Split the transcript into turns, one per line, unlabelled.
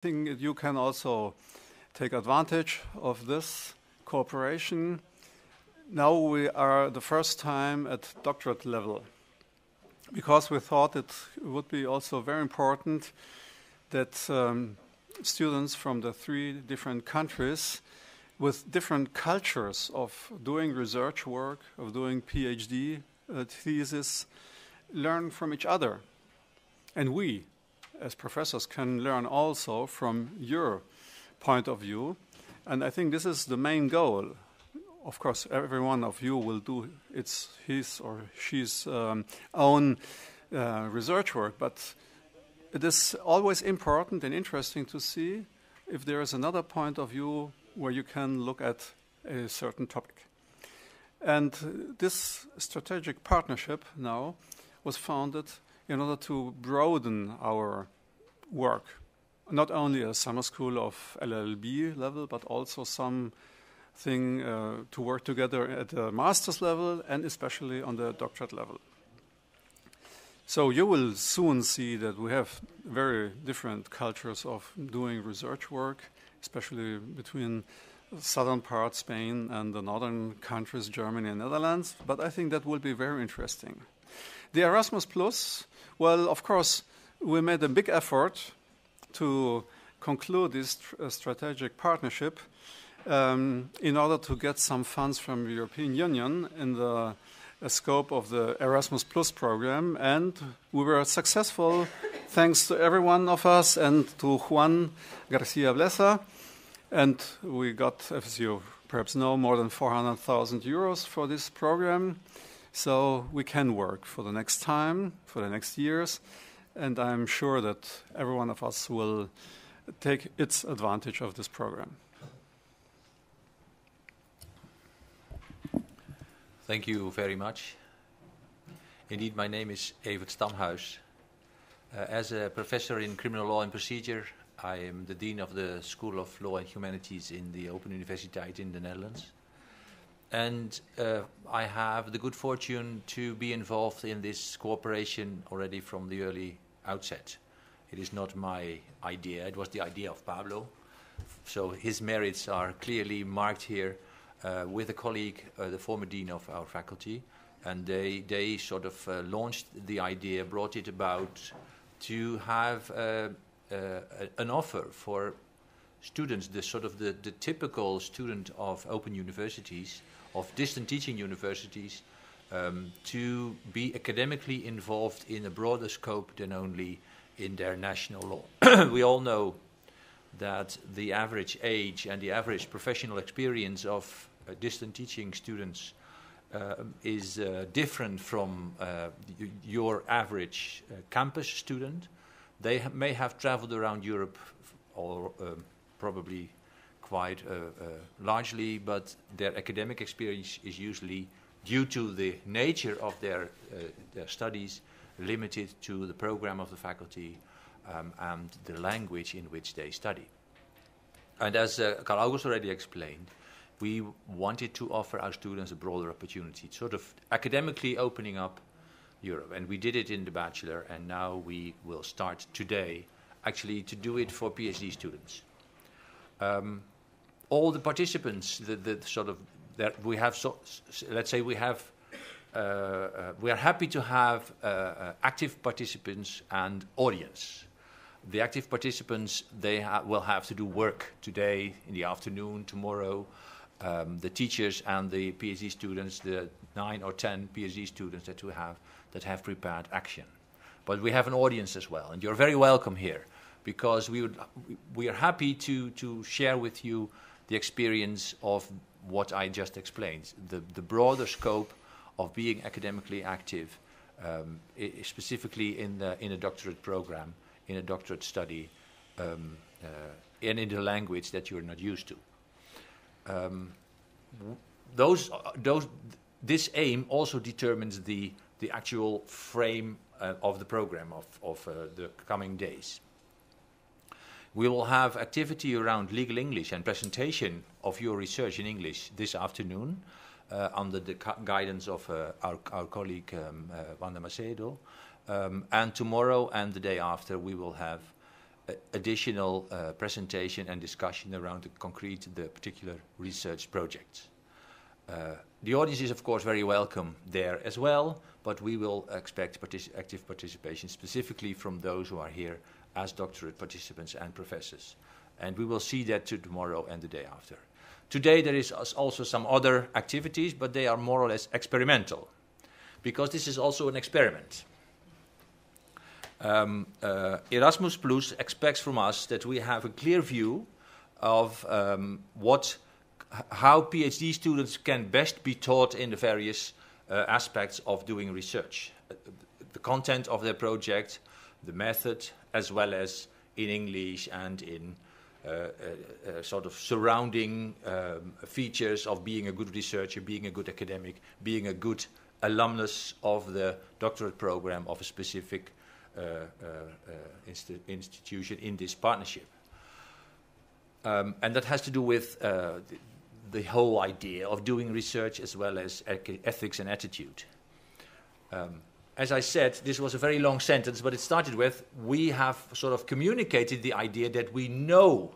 think you can also take advantage of this cooperation. Now we are the first time at doctorate level, because we thought it would be also very important that students from the 3 different countries with different cultures of doing research work, of doing PhD thesis, learn from each other. And we, as professors, can learn also from your point of view. And I think this is the main goal. Of course, every one of you will do his or she's own research work, but it is always important and interesting to see if there is another point of view where you can look at a certain topic. And this strategic partnership now was founded in order to broaden our work, not only a summer school of LLB level, but also something to work together at the master's level and especially on the doctorate level. So you will soon see that we have very different cultures of doing research work, especially between the southern part, Spain, and the northern countries, Germany and Netherlands. But I think that will be very interesting. The Erasmus Plus, well, of course, we made a big effort to conclude this strategic partnership in order to get some funds from the European Union in the scope of the Erasmus Plus program, and we were successful thanks to every one of us and to Juan Garcia Blesa, and we got, as you perhaps know, more than 400,000 euros for this program, so we can work for the next time, for the next years, and I'm sure that every one of us will take its advantage of this program.
Thank you very much. Indeed, my name is Evert Stamhuis. As a professor in criminal law and procedure, I am the Dean of the School of Law and Humanities in the Open Universiteit in the Netherlands. And I have the good fortune to be involved in this cooperation already from the early outset. It is not my idea, it was the idea of Pablo. So his merits are clearly marked here. With a colleague, the former dean of our faculty, and they sort of launched the idea, brought it about to have an offer for students, the typical student of open universities, of distant teaching universities, to be academically involved in a broader scope than only in their national law. We all know that the average age and the average professional experience of distant teaching students is different from your average campus student. They may have traveled around Europe or probably quite largely, but their academic experience is usually, due to the nature of their studies, limited to the program of the faculty and the language in which they study. And as Carl August already explained, we wanted to offer our students a broader opportunity, sort of academically opening up Europe. And we did it in the bachelor, and now we will start today actually to do it for PhD students. All the participants, we have, let's say we are happy to have active participants and audience. The active participants, they will have to do work today, in the afternoon, tomorrow. The teachers and the PhD students, the 9 or 10 PhD students that have prepared action. But we have an audience as well, and you're very welcome here, because we are happy to share with you the experience of what I just explained, the broader scope of being academically active, specifically in a doctorate program, in a doctorate study, and in the language that you're not used to. This aim also determines the actual frame of the program of the coming days. We will have activity around legal English and presentation of your research in English this afternoon under the guidance of our colleague Wanda Macedo. And tomorrow and the day after we will have additional presentation and discussion around the particular research projects. The audience is, of course, very welcome there as well, but we will expect active participation specifically from those who are here as doctorate participants and professors. And we will see that tomorrow and the day after. Today there is also some other activities, but they are more or less experimental, because this is also an experiment. Erasmus Plus expects from us that we have a clear view of how PhD students can best be taught in the various aspects of doing research. The content of their project, the method, as well as in English and in sort of surrounding features of being a good researcher, being a good academic, being a good alumnus of the doctorate program of a specific institution in this partnership. And that has to do with the whole idea of doing research as well as ethics and attitude. As I said, this was a very long sentence, but it started with, we have sort of communicated the idea that we know